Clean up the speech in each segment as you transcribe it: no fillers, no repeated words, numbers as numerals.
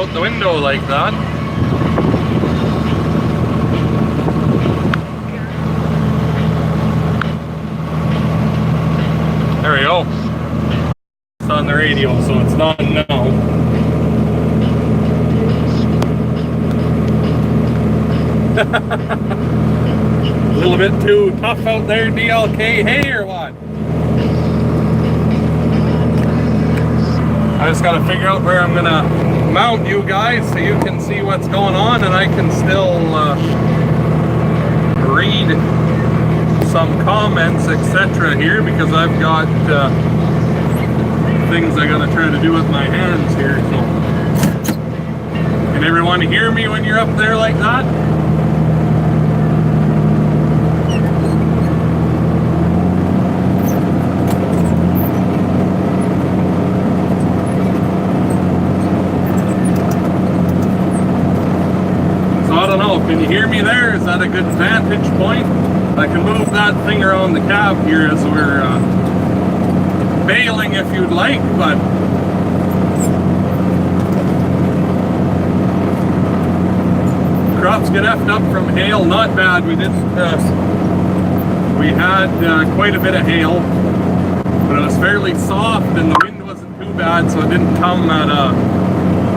out the window like that. There we go. It's on the radio, so it's not now. A little bit too tough out there, DLK, hey, or what? I just gotta figure out where I'm gonna mount you guys so you can see what's going on and I can still read some comments, etc. here, because I've got things I gotta try to do with my hands here. So, can everyone hear me when you're up there like that? Can you hear me there? Is that a good vantage point? I can move that thing around the cab here as we're bailing if you'd like, but crops get effed up from hail. Not bad. We didn't. We had quite a bit of hail, but it was fairly soft and the wind wasn't too bad, so it didn't come at a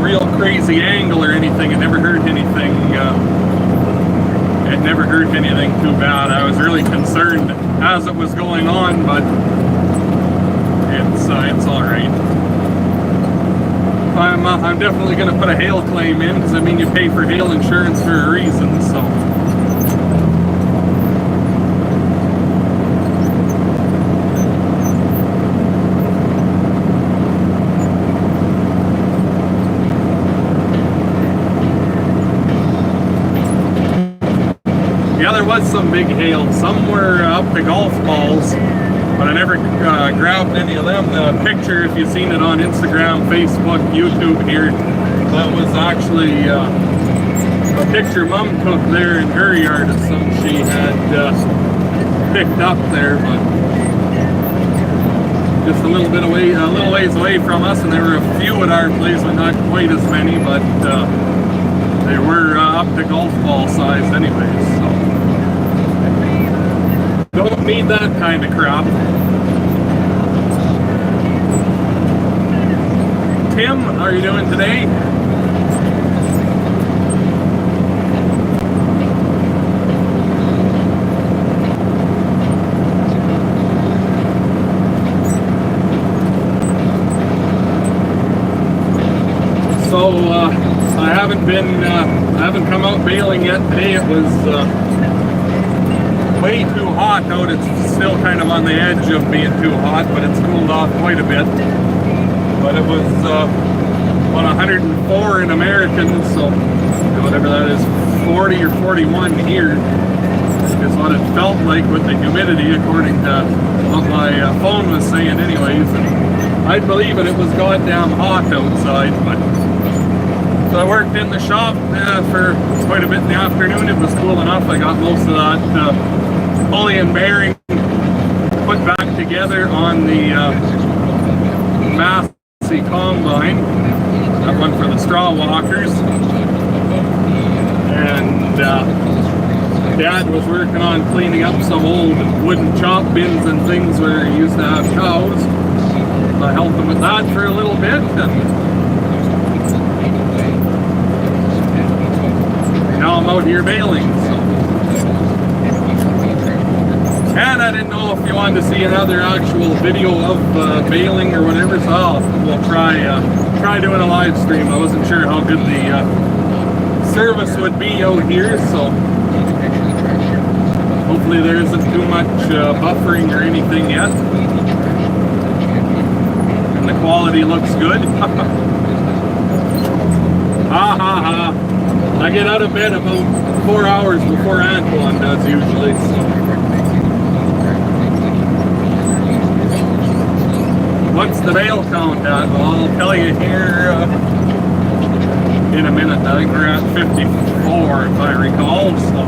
real crazy angle or anything. It never hurt anything. It never hurt anything too bad. I was really concerned as it was going on, but it's all right. I'm definitely going to put a hail claim in, because I mean you pay for hail insurance for a reason. So. Yeah, there was some big hail. Some were up to golf balls, but I never grabbed any of them. The picture, if you've seen it on Instagram, Facebook, YouTube here, that was actually a picture Mom took there in her yard of some she had picked up there, but just a little ways away from us, and there were a few at our place, but not quite as many, but they were up to golf ball size anyways, so. Don't need that kind of crop. Tim, how are you doing today? So I haven't come out baling yet today. It was way too hot out. It's still kind of on the edge of being too hot, but it's cooled off quite a bit. But it was 104 in American, so whatever that is, 40 or 41 here is what it felt like with the humidity, according to what my phone was saying anyways. And I'd believe it was goddamn hot outside, but so I worked in the shop for quite a bit in the afternoon. It was cool enough. I got most of that pulley and bearing put back together on the Massey combine, that one for the straw walkers, and Dad was working on cleaning up some old wooden chop bins and things where he used to have cows. I helped him with that for a little bit, and now I'm out here bailing. And I didn't know if you wanted to see another actual video of bailing or whatever, so we'll try doing a live stream. I wasn't sure how good the service would be out here, so hopefully there isn't too much buffering or anything yet. And the quality looks good. Ha ha ha. I get out of bed about 4 hours before Antoine does usually, so. What's the bale count at? Well, I'll tell you here in a minute. I think we're at 54 if I recall, so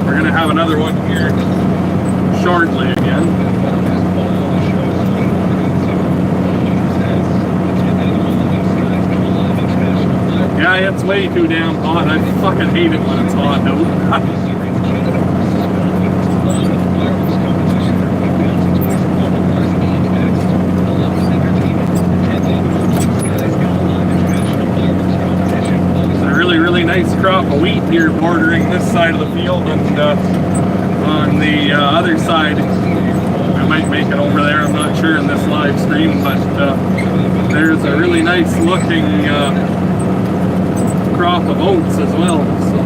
we're going to have another one here shortly again. Yeah, it's way too damn hot. I fucking hate it when it's hot out. Really nice crop of wheat here bordering this side of the field, and on the other side, I might make it over there, I'm not sure in this live stream, but there's a really nice looking crop of oats as well. So.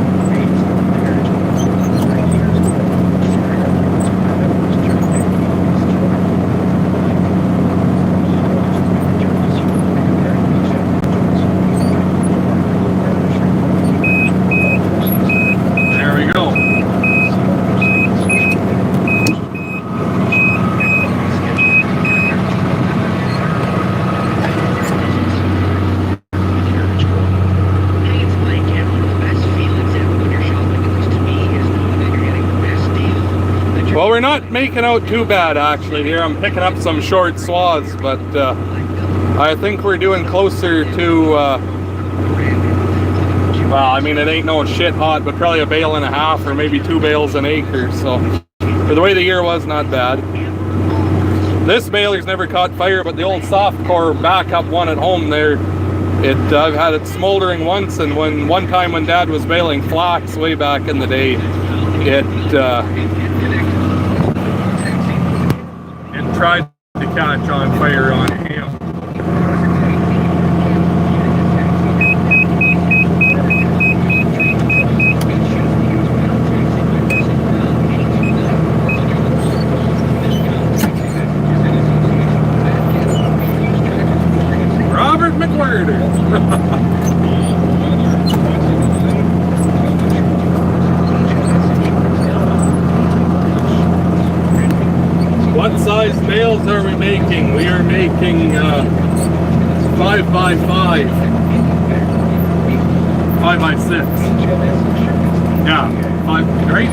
Well, we're not making out too bad actually here. I'm picking up some short swaths, but I think we're doing closer to, well, I mean, it ain't no shit hot, but probably a bale and a half or maybe 2 bales an acre. So for the way the year was, not bad. This baler's never caught fire, but the old soft core backup one at home there, I've had it smoldering once, and one time when Dad was baling flax way back in the day, it tried to catch on fire on him. Robert McWhirter. What size bales are we making? We are making 5 by 5, 5 by 6. Yeah, 5, right?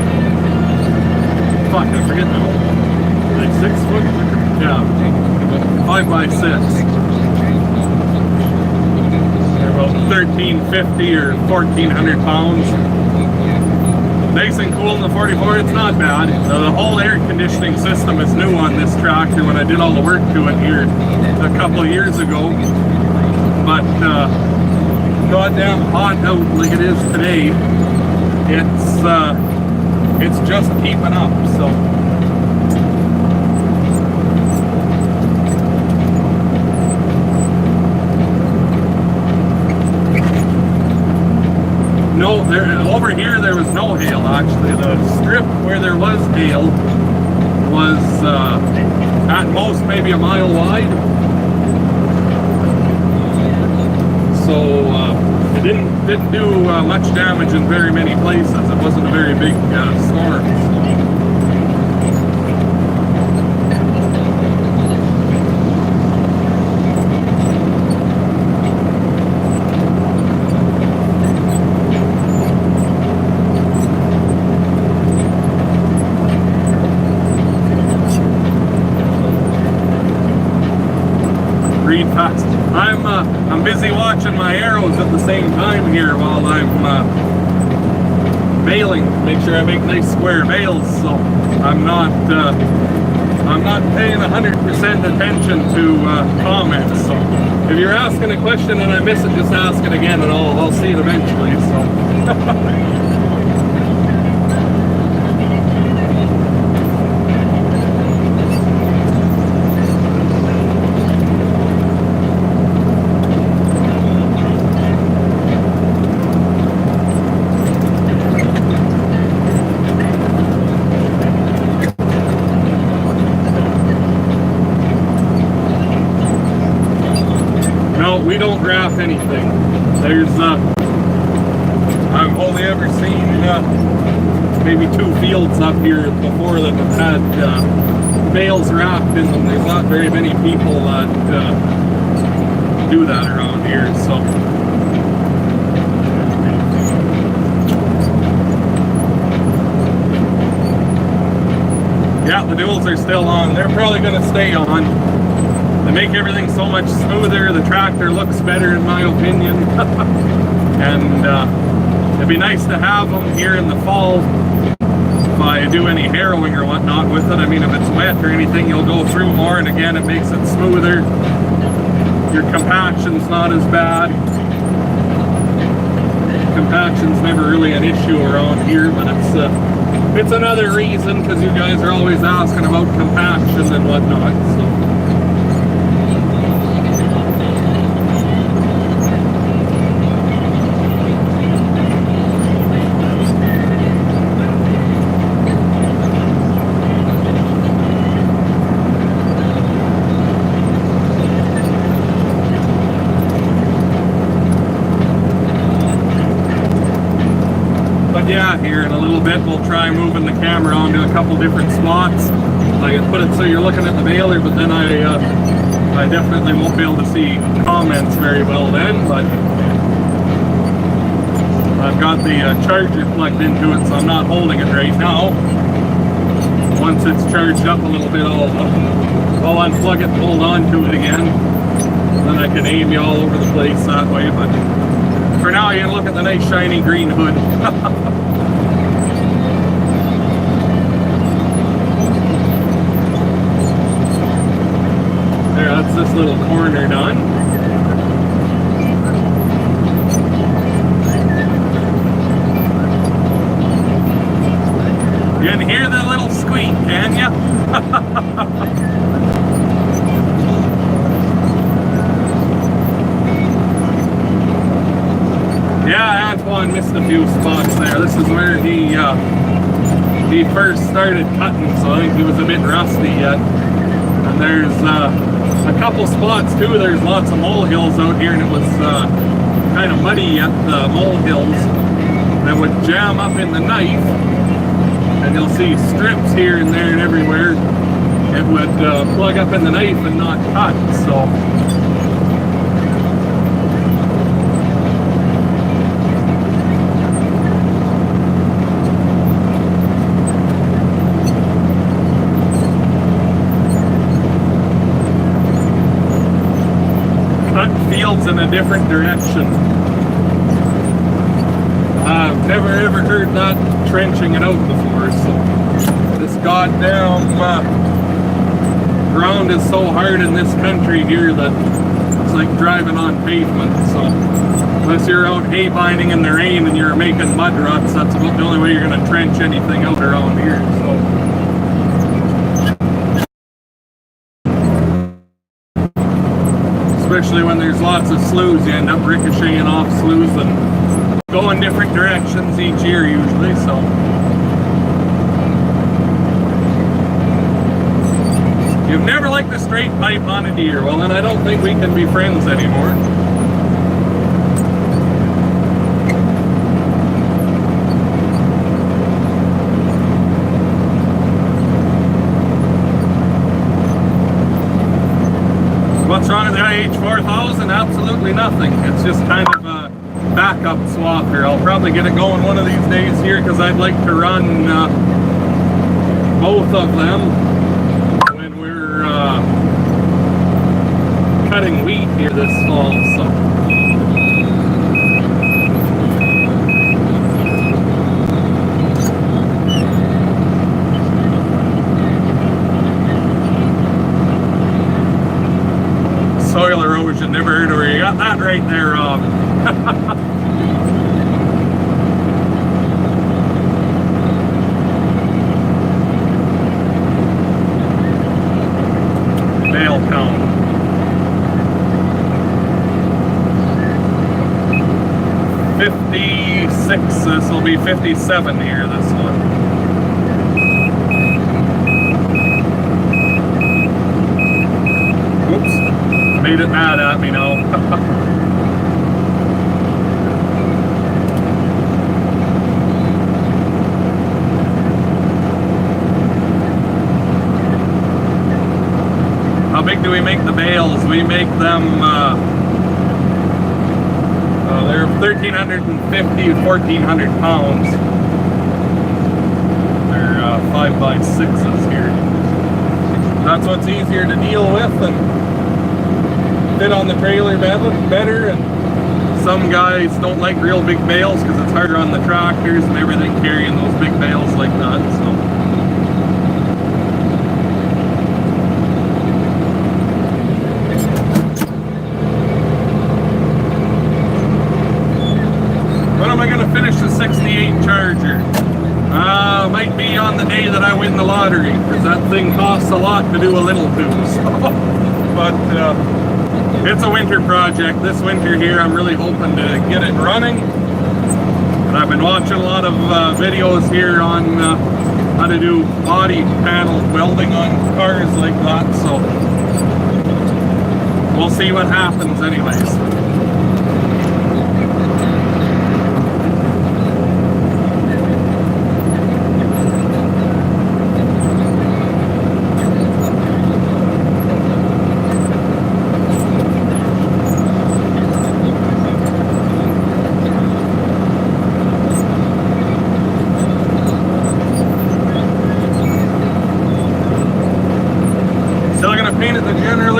Fuck, I forget now. Like 6 foot? Yeah, 5 by 6. They're about 1,350 or 1,400 pounds. Nice and cool in the 44, it's not bad. The whole air conditioning system is new on this tractor when I did all the work to it here a couple of years ago. But goddamn hot out like it is today, it's just keeping up, so. No, over here there was no hail actually. The strip where there was hail was at most maybe a mile wide. So it didn't do much damage in very many places. It wasn't a very big storm. Fast. I'm busy watching my arrows at the same time here while I'm baling. Make sure I make nice square bales, so I'm not paying 100% attention to comments. So if you're asking a question and I miss it, just ask it again, and I'll see it eventually. So. We don't graph anything. There's I've only ever seen maybe 2 fields up here before that have had bales wrapped in them. There's not very many people that do that around here, so. Yeah, the duals are still on. They're probably going to stay on. They make everything so much smoother. The tractor looks better in my opinion. and it'd be nice to have them here in the fall if I do any harrowing or whatnot with it. I mean, if it's wet or anything, you'll go through more, and again, it makes it smoother. Your compaction's not as bad. Compaction's never really an issue around here, but it's another reason, because you guys are always asking about compaction and whatnot. So. Yeah, here in a little bit we'll try moving the camera onto a couple different spots. I can put it so you're looking at the baler, but then I definitely won't be able to see comments very well then. But I've got the charger plugged into it, so I'm not holding it right now. Once it's charged up a little bit, I'll unplug it and hold on to it again. Then I can aim you all over the place that way. But for now, you can look at the nice shiny green hood. There, that's this little corner done. You can hear the little squeak, can you? Yeah, Antoine missed a few spots there. This is where he first started cutting, so I think he was a bit rusty yet. And there's a couple spots too. There's lots of molehills out here, and it was kind of muddy at the molehills that would jam up in the knife, and you'll see strips here and there and everywhere. It would plug up in the knife and not cut. So. Fields in a different direction. I've never ever heard that trenching it out before, so this goddamn ground is so hard in this country here that it's like driving on pavement. So unless you're out hay binding in the rain and you're making mud ruts, that's about the only way you're going to trench anything out around here. So. Especially when there's lots of sloughs, you end up ricocheting off sloughs and going different directions each year usually, so. You've never liked a straight pipe on a deer. Well, then I don't think we can be friends anymore. What's wrong with the IH4000? Absolutely nothing. It's just kind of a backup swapper. I'll probably get it going one of these days here, because I'd like to run both of them when we're cutting wheat here this fall. So. Soil erosion, never heard of her. You got that right there, Rob. Bale count. 56, this will be 57 here, this one. Made it mad at me now. How big do we make the bales? We make them, they're 1,350 to 1,400 pounds. They're 5x6s here. That's what's easier to deal with and fit on the trailer better and Some guys don't like real big bales because it's harder on the tractors and everything carrying those big bales like that. So. When am I going to finish the 68 Charger? Might be on the day that I win the lottery, because that thing costs a lot to do a little to. So. But it's a winter project. This winter here, I'm really hoping to get it running. And I've been watching a lot of videos here on how to do body panel welding on cars like that. So we'll see what happens anyways.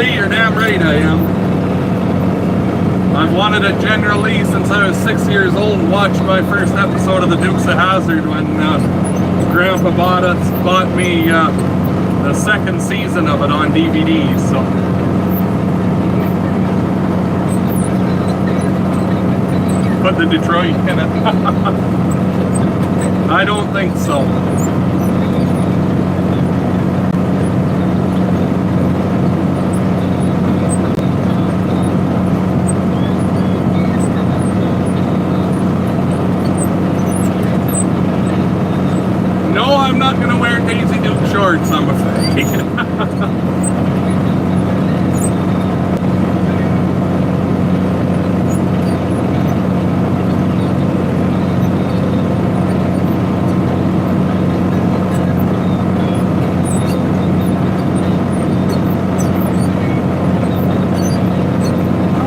You're damn right I am. I've wanted a General Lee since I was 6 years old and watched my first episode of the Dukes of Hazzard when Grandpa bought me the second season of it on DVD. So put the Detroit in it. I don't think so. I'm not going to wear Daisy Duke shorts, I'm afraid.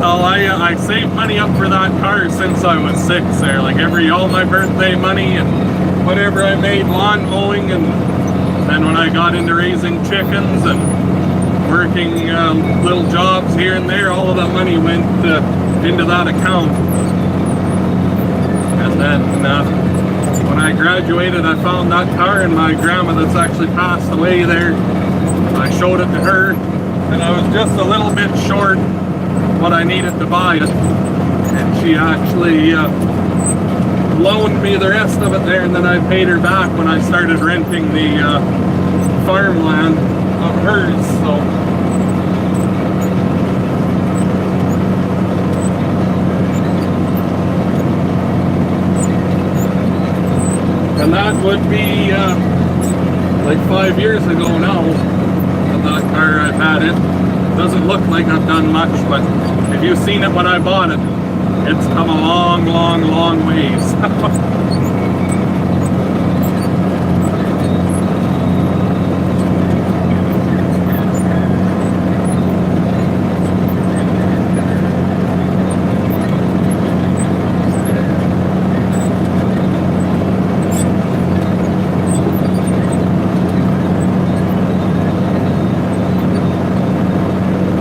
Well, I saved money up for that car since I was 6 there. Like all my birthday money and whatever I made lawn mowing, and then when I got into raising chickens and working little jobs here and there, all of that money went into that account. And then when I graduated, I found that car, and my grandma that's actually passed away there, I showed it to her, and I was just a little bit short what I needed to buy it, and she actually loaned me the rest of it there, and then I paid her back when I started renting the farmland of hers. So and that would be like 5 years ago now. That car, I've had it. Doesn't look like I've done much, but if you've seen it when I bought it, it's come a long, long, long ways.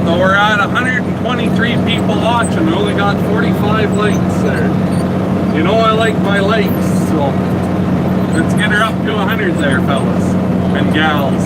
So we're at 123 people watching. We only got 45 likes there. You know I like my likes, so let's get her up to 100 there, fellas and gals.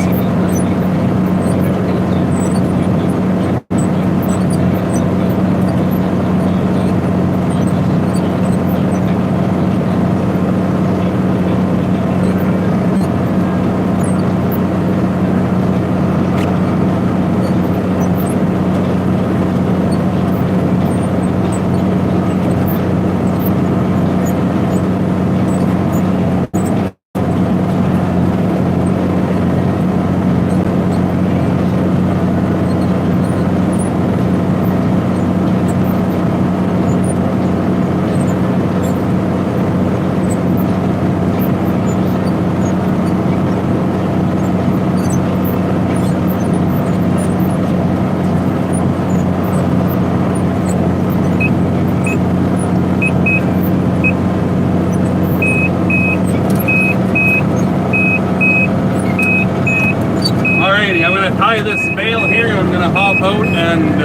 Tie this bale here. I'm going to hop out and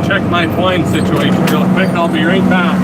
check my twine situation real quick. I'll be right back.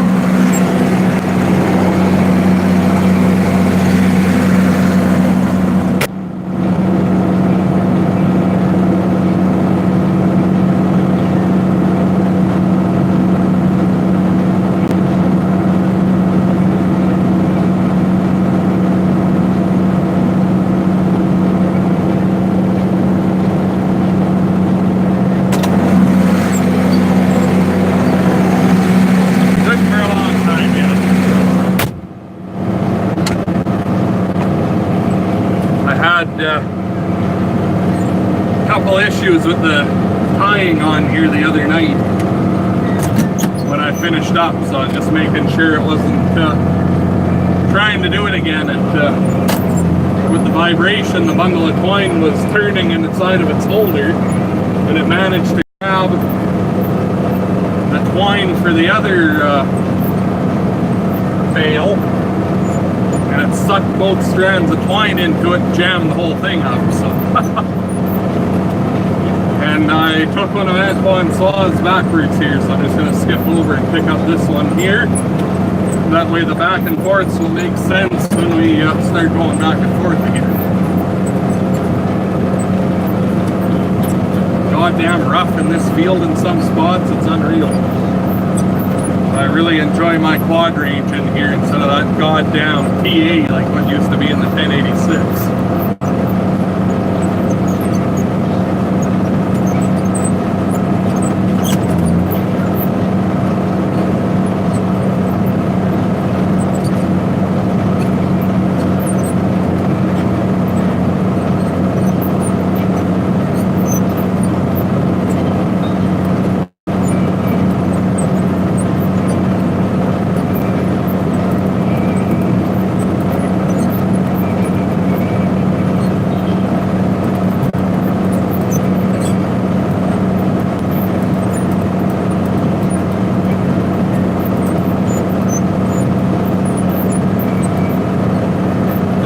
Couple issues with the tying on here the other night when I finished up, so I'm just making sure it wasn't trying to do it again. With the vibration, the bundle of twine was turning inside of its holder, and it managed to grab the twine for the other bale, and it sucked both strands of twine into it and jammed the whole thing up. So and I took one of Antoine's saws backwards here, so I'm just going to skip over and pick up this one here. That way the back and forths will make sense when we start going back and forth again. Goddamn rough in this field in some spots, it's unreal. I really enjoy my quad range in here instead of that goddamn PA like what used to be in the 1086.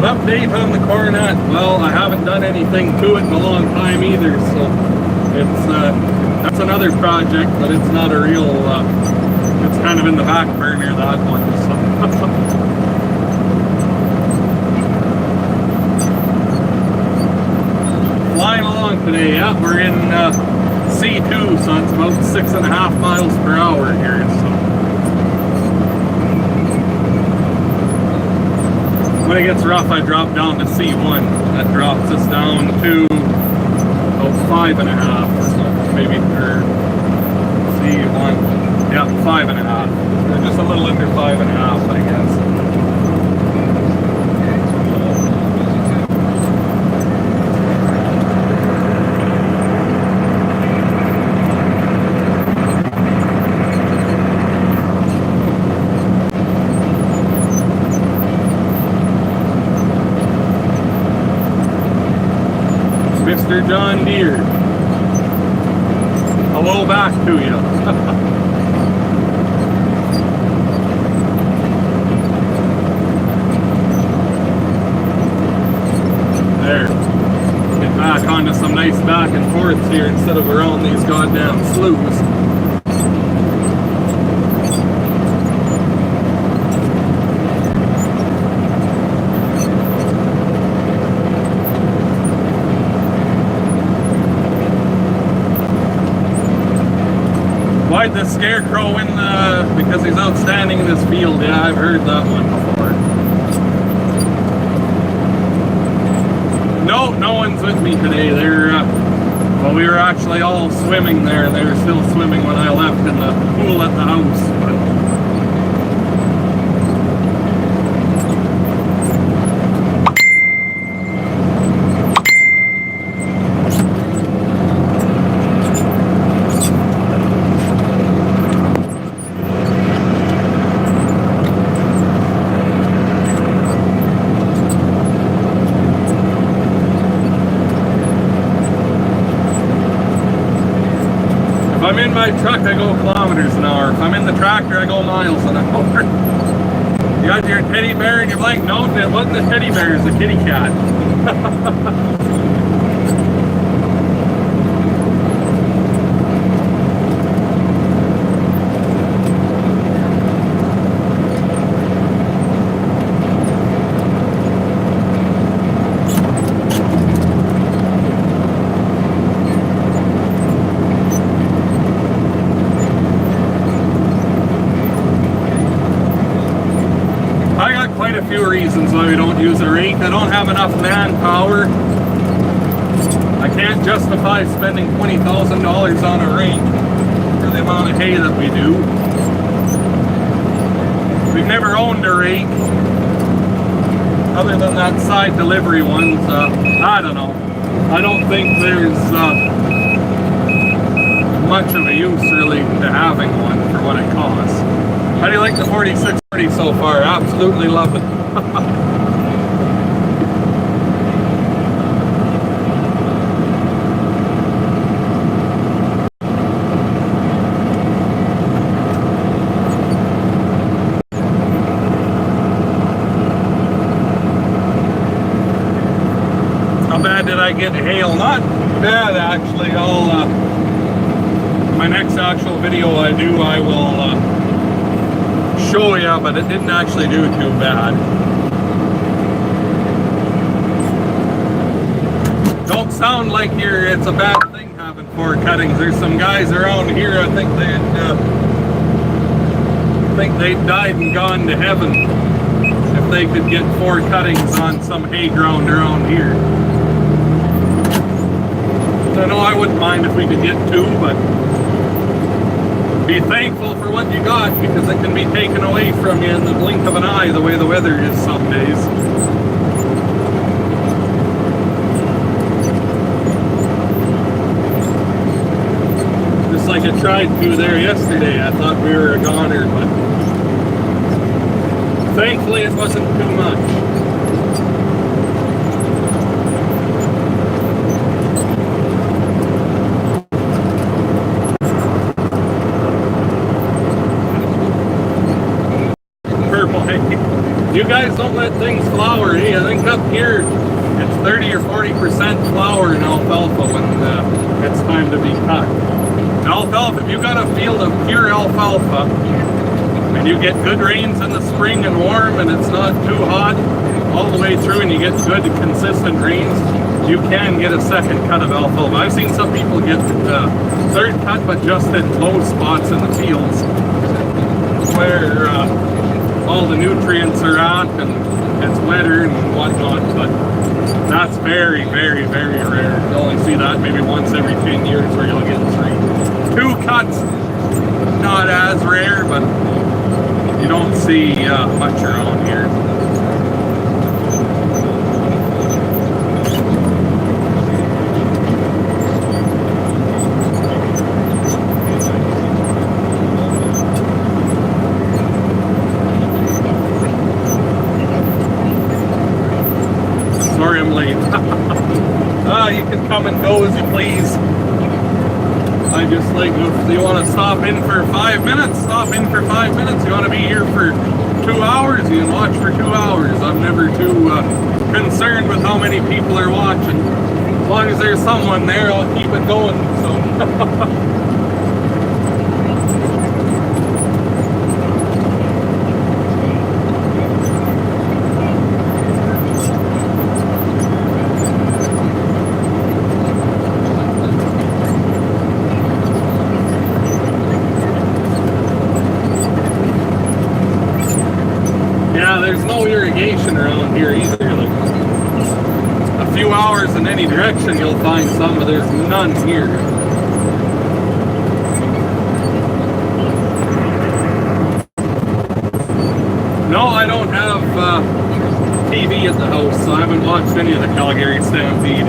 Update on the Coronet. Well, I haven't done anything to it in a long time either, so it's that's another project, but it's not a real it's kind of in the back burner, that one. So flying along today. Yeah, we're in C2, so it's about 6.5 miles per hour here. So when it gets rough, I drop down to C1. That drops us down to about 5.5 or so, maybe, or C1. Yeah, 5.5. Or just a little under 5.5, I guess. Mr. John Deere. Hello back to you. There. Get back onto some nice back and forths here instead of around these goddamn sloughs. Why'd the scarecrow win because he's outstanding in this field? Yeah, I've heard that one before. No one's with me today. They're, well, we were actually all swimming there. They were still swimming when I left in the pool at the house. But if I'm in my truck, I go kilometers an hour. If I'm in the tractor, I go miles an hour. You got your teddy bear and you're like, no, it wasn't a teddy bear, it's a kitty cat. quite a few reasons why we don't use a rake. I don't have enough manpower. I can't justify spending $20,000 on a rake for the amount of hay that we do. We've never owned a rake, other than that side delivery ones. I don't know. I don't think there's much of a use really to having one for what it costs. How do you like the 4640 so far? Absolutely love it. How bad did I get hail? Not bad actually. My next actual video I do, I will show you, but it didn't actually do too bad. Don't sound like it's a bad thing having 4 cuttings. There's some guys around here, I think they'd died and gone to heaven if they could get 4 cuttings on some hay ground around here. I know I wouldn't mind if we could get 2, but be thankful for what you got, because it can be taken away from you in the blink of an eye the way the weather is some days. Just like I tried to there yesterday, I thought we were a goner, but thankfully it wasn't too much. You guys don't let things flower. Hey, I think up here it's 30 or 40% flower in alfalfa when it's time to be cut. Alfalfa, if you got a field of pure alfalfa and you get good rains in the spring and warm and it's not too hot all the way through and you get good consistent rains, you can get a second cut of alfalfa. I've seen some people get third cut, but just in low spots in the fields where all the nutrients are out and it's wetter and whatnot, but that's very, very, very rare. You only see that maybe once every 10 years where you'll get 2 cuts. Not as rare, but you don't see much around here. Sorry I'm late. You can come and go as you please. I just like, if you want to stop in for 5 minutes, stop in for 5 minutes. You want to be here for 2 hours, you can watch for 2 hours. I'm never too concerned with how many people are watching. As long as there's someone there, I'll keep it going. So. There's no irrigation around here either. Like, a few hours in any direction you'll find some, but there's none here. No, I don't have TV at the house, so I haven't watched any of the Calgary Stampede.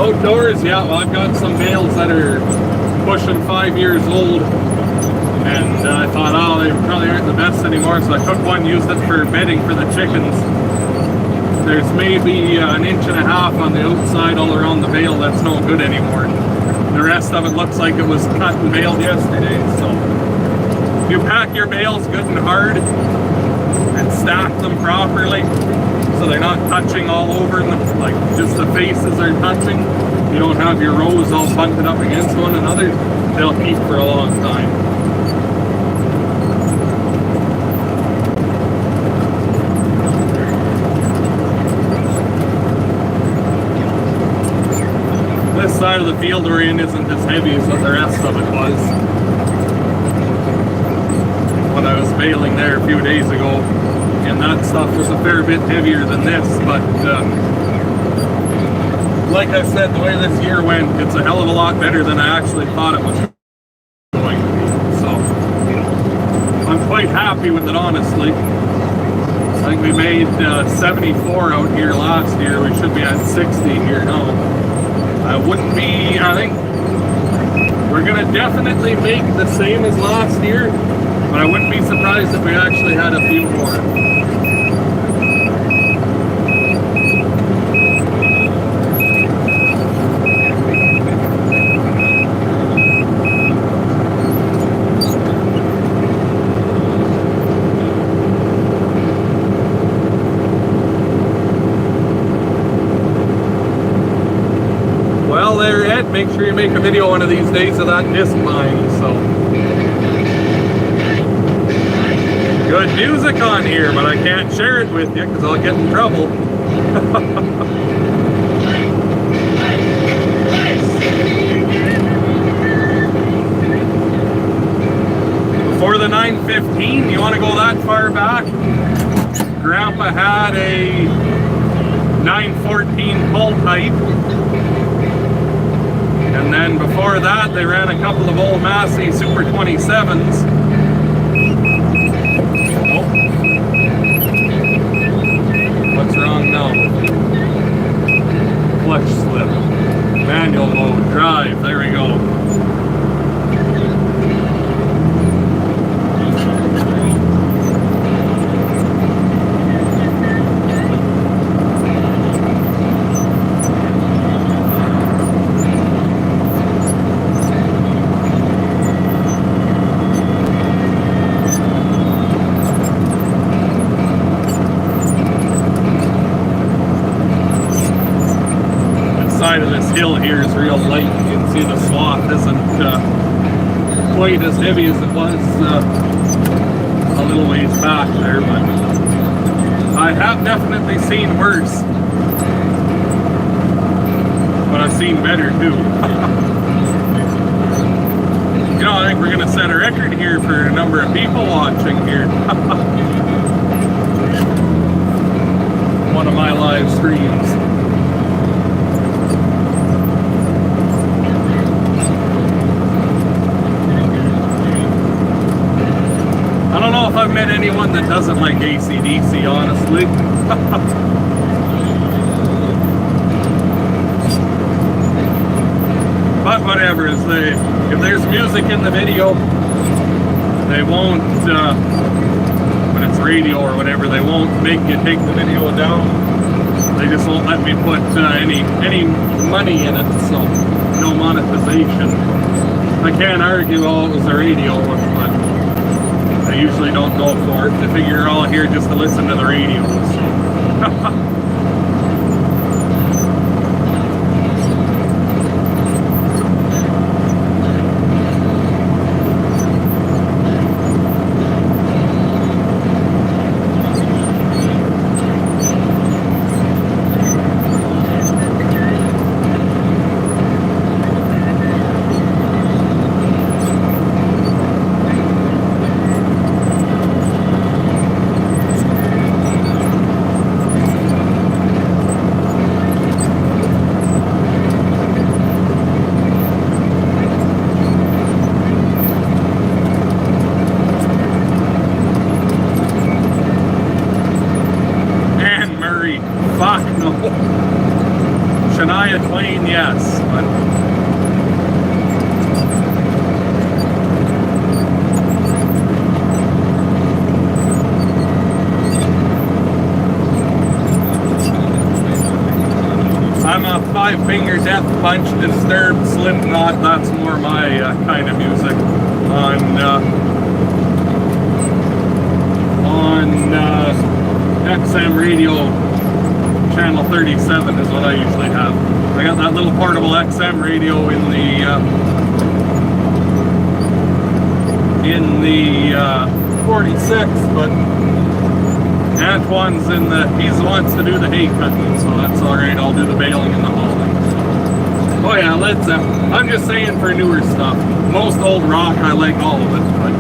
Outdoors, yeah, well, I've got some bales that are pushing 5 years old, and I thought, oh, they probably aren't the best anymore, so I took one, used it for bedding for the chickens. There's maybe an inch and a half on the outside all around the bale that's no good anymore. The rest of it looks like it was cut and baled yesterday. So you pack your bales good and hard and stack them properly so they're not touching all over them, like just the faces are touching. You don't have your rows all bunted up against one another. They'll keep for a long time. the field we're in isn't as heavy as what the rest of it was when I was baling there a few days ago, and that stuff was a fair bit heavier than this, but like I said, the way this year went, it's a hell of a lot better than I actually thought it was going to be, so I'm quite happy with it, honestly. I think we made 74 out here last year. We should be at 60 here now. I think we're going to definitely make the same as last year, but I wouldn't be surprised if we actually had a few more. Make sure you make a video one of these days of that disc mine. So good music on here, but I can't share it with you because I'll get in trouble. Before the 915, you want to go that far back? Grandpa had a 914 pull type. And then before that, they ran a couple of old Massey Super 27s. Oh. What's wrong now? Clutch slip. Manual mode, drive, there we go. Side of this hill here is real light. You can see the swath isn't quite as heavy as it was a little ways back there, but I have definitely seen worse, but I've seen better too. You know, I think we're gonna set a record here for a number of people watching here. One of my live streams. I don't know if I've met anyone that doesn't like AC/DC, honestly. But whatever, if there's music in the video, they won't, when it's radio or whatever, they won't make you take the video down. They just won't let me put any money in it, so no monetization. I can't argue, oh, it was a radio one, but I usually don't go for it. I figure you're all here just to listen to the radio. So. Fuck no. Shania Twain, yes, but I'm a five-finger death punch, Disturbed, Slipknot. That's more my kind of music. On XM radio. Channel 37 is what I usually have. I got that little portable XM radio in the 46, but Antoine's he wants to do the hay cutting, so that's alright. I'll do the baling in the hauling. Oh yeah, let's. I'm just saying for newer stuff. Most old rock, I like all of it. But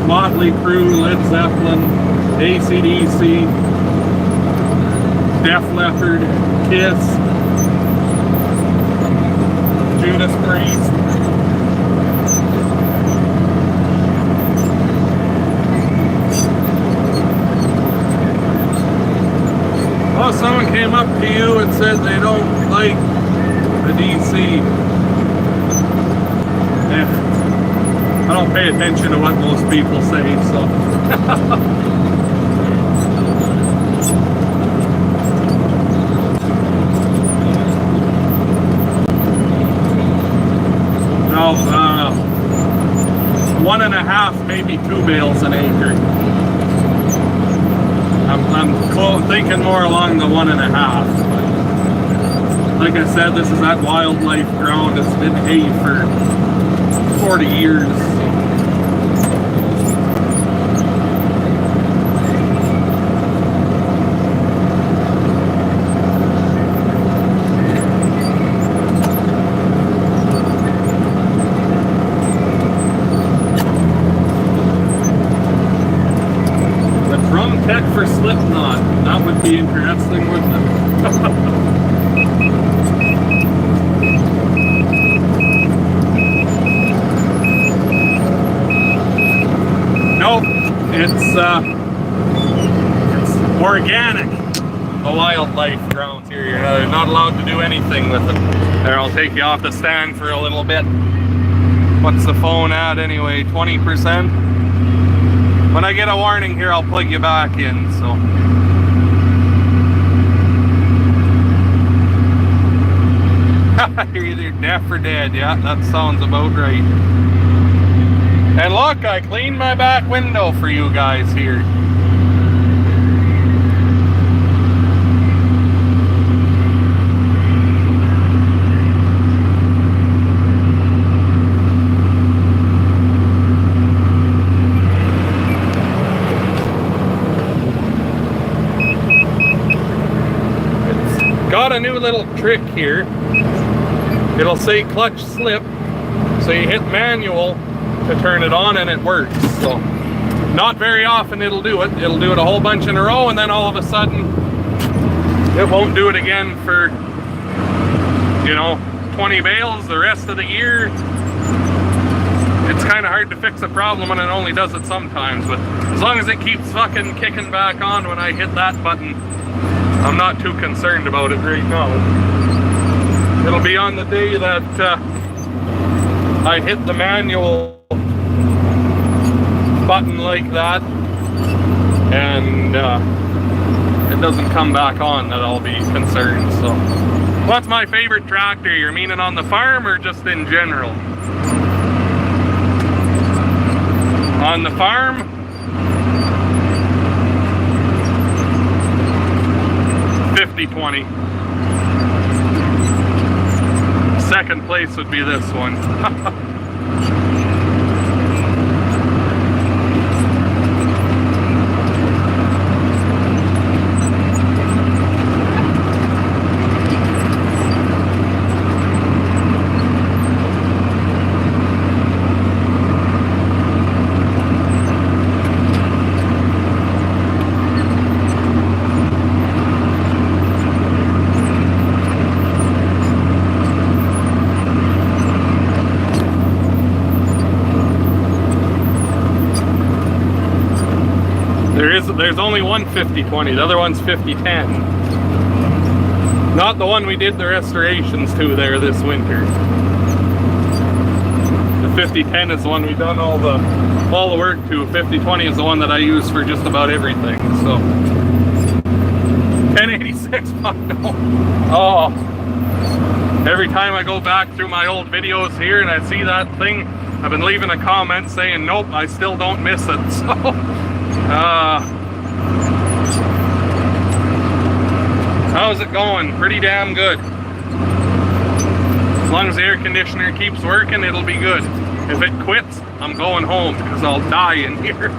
Motley Crue, Led Zeppelin, AC/DC, Def Leppard, Kiss, Judas Priest. Oh, someone came up to you and said they don't like the DC. I don't pay attention to what most people say, so. No, 1.5, maybe 2 bales an acre. I'm thinking more along the 1.5. Like I said, this is that wildlife ground. It's been hay for 40 years. Tech for Slipknot. That would be interesting, wouldn't it? Nope. It's organic. The wildlife grounds here. You're not allowed to do anything with it. There, I'll take you off the stand for a little bit. What's the phone at anyway? 20%? When I get a warning here, I'll plug you back in, so. You're either deaf or dead, yeah, that sounds about right. And look, I cleaned my back window for you guys here. Got a new little trick here. It'll say clutch slip, so you hit manual to turn it on and it works. So not very often it'll do it. It'll do it a whole bunch in a row, and then all of a sudden it won't do it again for, you know, 20 bales the rest of the year. It's kind of hard to fix a problem when it only does it sometimes, but as long as it keeps fucking kicking back on when I hit that button, I'm not too concerned about it right now. It'll be on the day that I hit the manual button like that and it doesn't come back on that I'll be concerned. So, what's my favorite tractor? You're meaning on the farm or just in general? On the farm? $50.20. Second place would be this one. There's only one 50/20, the other one's 50/10. Not the one we did the restorations to there this winter. The 50/10 is the one we've done all the work to. 50/20 is the one that I use for just about everything. So 1086 oh, every time I go back through my old videos here and I see that thing, I've been leaving a comment saying nope, I still don't miss it. So how's it going? Pretty damn good. As long as the air conditioner keeps working, it'll be good. If it quits, I'm going home because I'll die in here.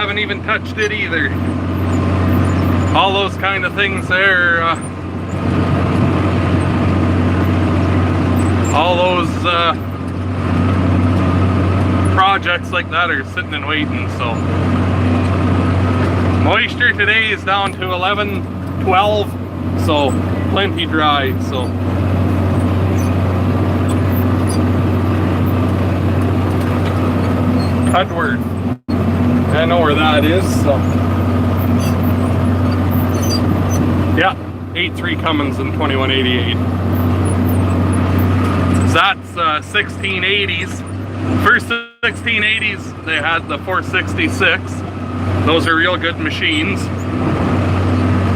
haven't even touched it either. All those kind of things there, all those projects like that are sitting and waiting. So moisture today is down to 11, 12, so plenty dry. So Cudworth, I know where that is. So yeah, 8.3 Cummins and 2188. That's 1680s. First 1680s, they had the 466. Those are real good machines.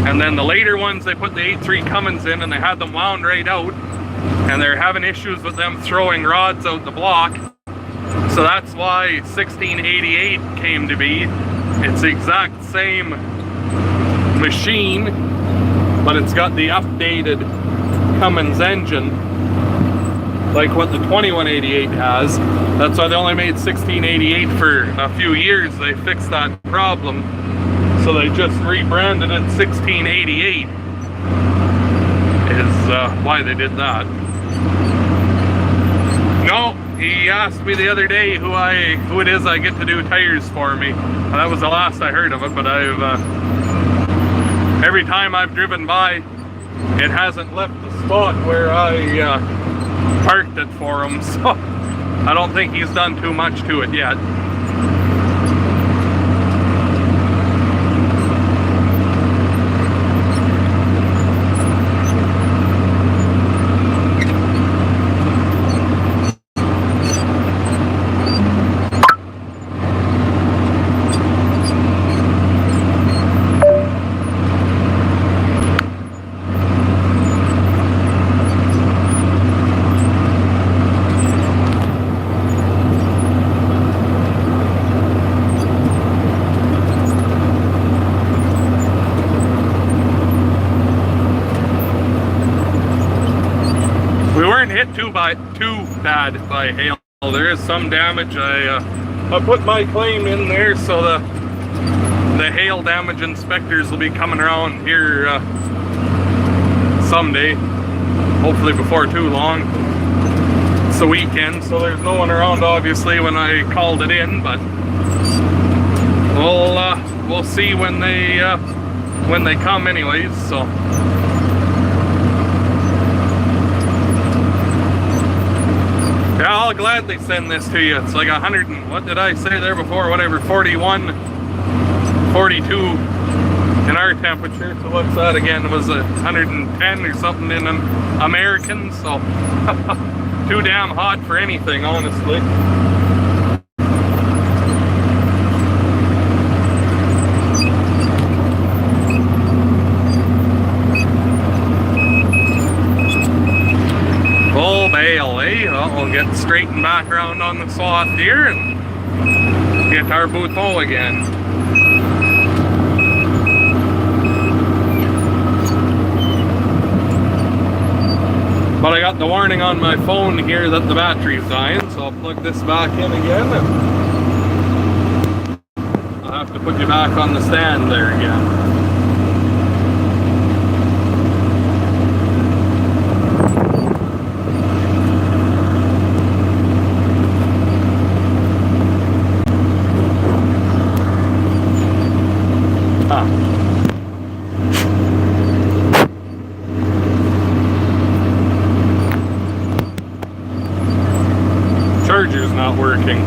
And then the later ones, they put the 8.3 Cummins in and they had them wound right out. And they're having issues with them throwing rods out the block. So that's why 1688 came to be. It's the exact same machine, but it's got the updated Cummins engine, like what the 2188 has. That's why they only made 1688 for a few years. They fixed that problem, so they just rebranded it 1688 is why they did that. No, he asked me the other day who it is I get to do tires for me. That was the last I heard of it, but I've every time I've driven by, it hasn't left the spot where I parked it for him, so I don't think he's done too much to it yet. Too bad by hail. There is some damage. I put my claim in there, so the hail damage inspectors will be coming around here someday, hopefully before too long. It's the weekend, so there's no one around obviously when I called it in, but we'll see when they come anyways. So yeah, I'll gladly send this to you. It's like 100 and, what did I say there before? Whatever, 41, 42 in our temperature. So what's that again? It was 110 or something in American. So too damn hot for anything, honestly. Full bale, eh? Well, we'll get straightened back around on the swath here and get our bouton again. But I got the warning on my phone here that the battery's dying, so I'll plug this back in again. I'll have to put you back on the stand there again. Charger's not working.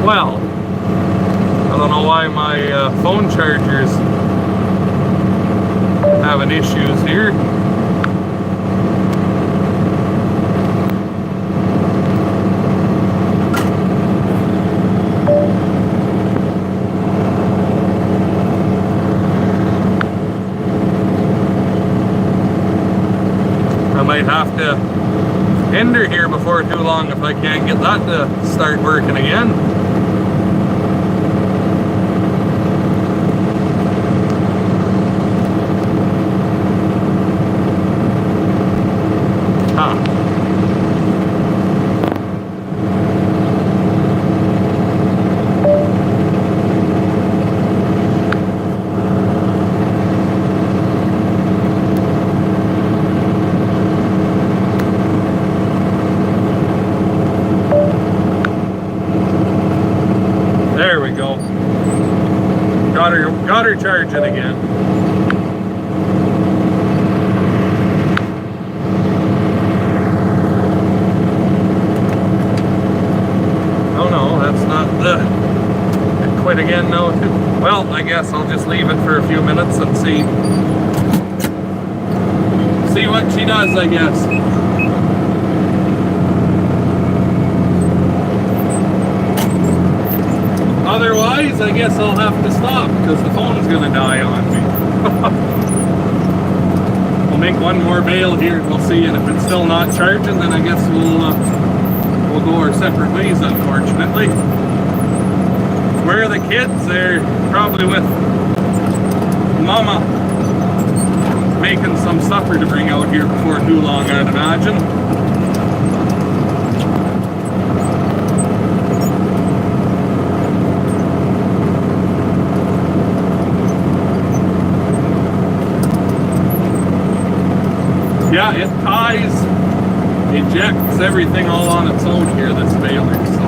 Well, I don't know why my phone charger's having issues here. might have to hinder here before too long if I can't get that to start working again. There we go. Got her charging again. Oh no, that's not the... Quit again now too. Well, I guess I'll just leave it for a few minutes and see what she does, I guess. Otherwise, I guess I'll have to stop because the phone's gonna die on me. We'll make one more bale here and we'll see, and if it's still not charging, then I guess we'll go our separate ways, unfortunately. Where are the kids? They're probably with Mama making some supper to bring out here before too long, I'd imagine. Yeah, it ties, ejects everything all on its own here, this baler, so.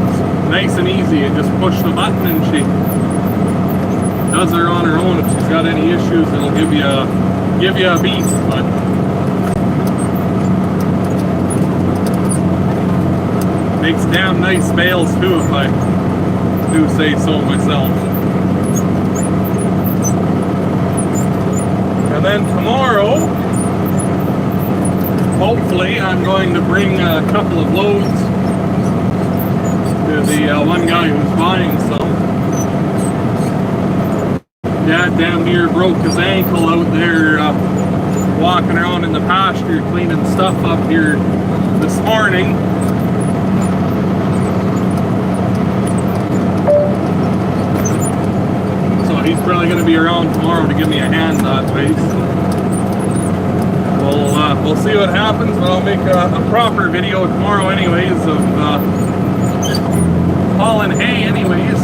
It's nice and easy, you just push the button and she does her on her own. If she's got any issues, it'll give you a beep, but makes damn nice bales too, if I do say so myself. And then tomorrow, hopefully, I'm going to bring a couple of loads to the one guy who's buying some. Dad damn near broke his ankle out there walking around in the pasture cleaning stuff up here this morning. He's probably going to be around tomorrow to give me a hand that way. So we'll see what happens, but I'll make a proper video tomorrow anyways of hauling hay anyways.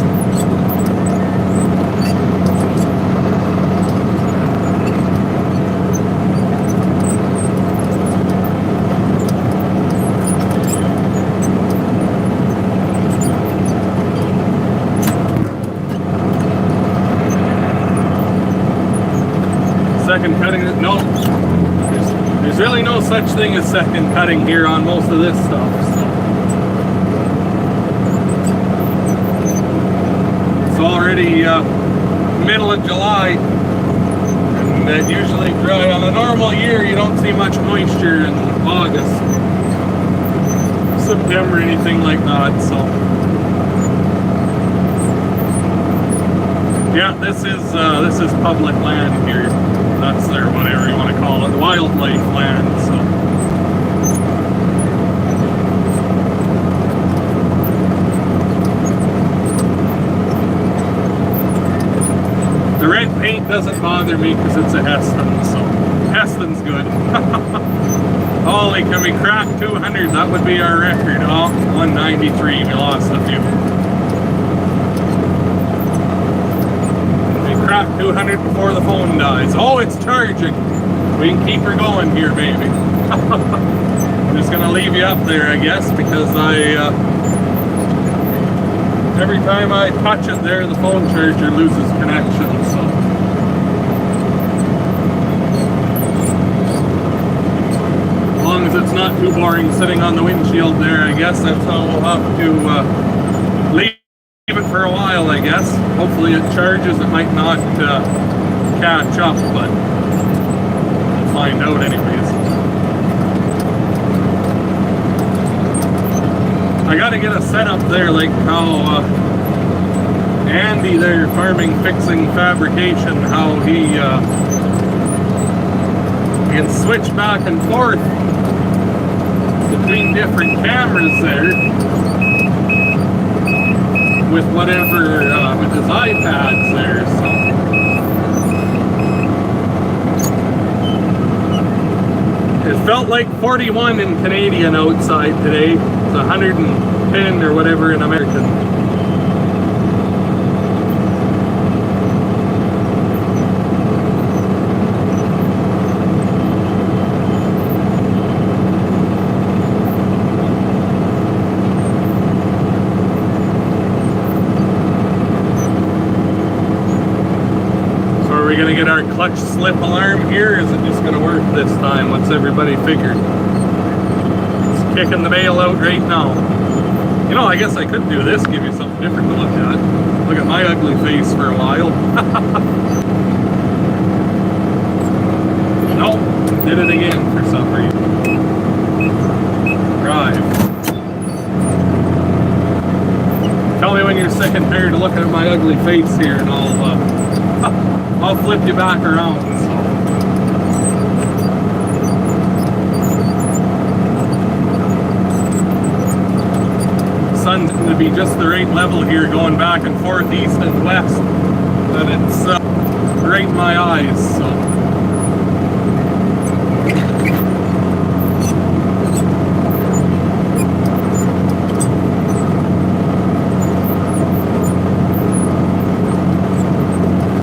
Second cutting, no, there's really no such thing as second cutting here on most of this stuff. So. It's already middle of July, and that usually dry. On a normal year, you don't see much moisture in August, September, anything like that. So. Yeah, this is public land here. That's their, whatever you want to call it, wildlife land, so. The red paint doesn't bother me because it's a Heston, so Heston's good. Holy, can we crack 200? That would be our record. Oh, 193, we lost a few. 200 before the phone dies. Oh, it's charging. We can keep her going here, baby. I'm just gonna leave you up there, I guess, because every time I touch it there, the phone charger loses connection, so. As long as it's not too boring sitting on the windshield there, I guess that's how we'll have to leave it for a while, I guess. Hopefully it charges. It might not catch up, but we'll find out anyways. I gotta get a setup there like how Andy there, farming, fixing, fabrication, how he can switch back and forth between different cameras there with whatever, with his iPads there, so. It felt like 41 in Canadian outside today. It's 110 or whatever in American. Are we gonna get our clutch slip alarm here? Or is it just gonna work this time? What's everybody figured? It's kicking the bale out right now. You know, I guess I could do this, give you something different to look at. Look at my ugly face for a while. Nope, did it again for some reason. Drive. Tell me when you're sick and tired of looking at my ugly face here, and I'll flip you back around. So. Sun's going to be just the right level here, going back and forth, east and west, but it's right in my eyes. So.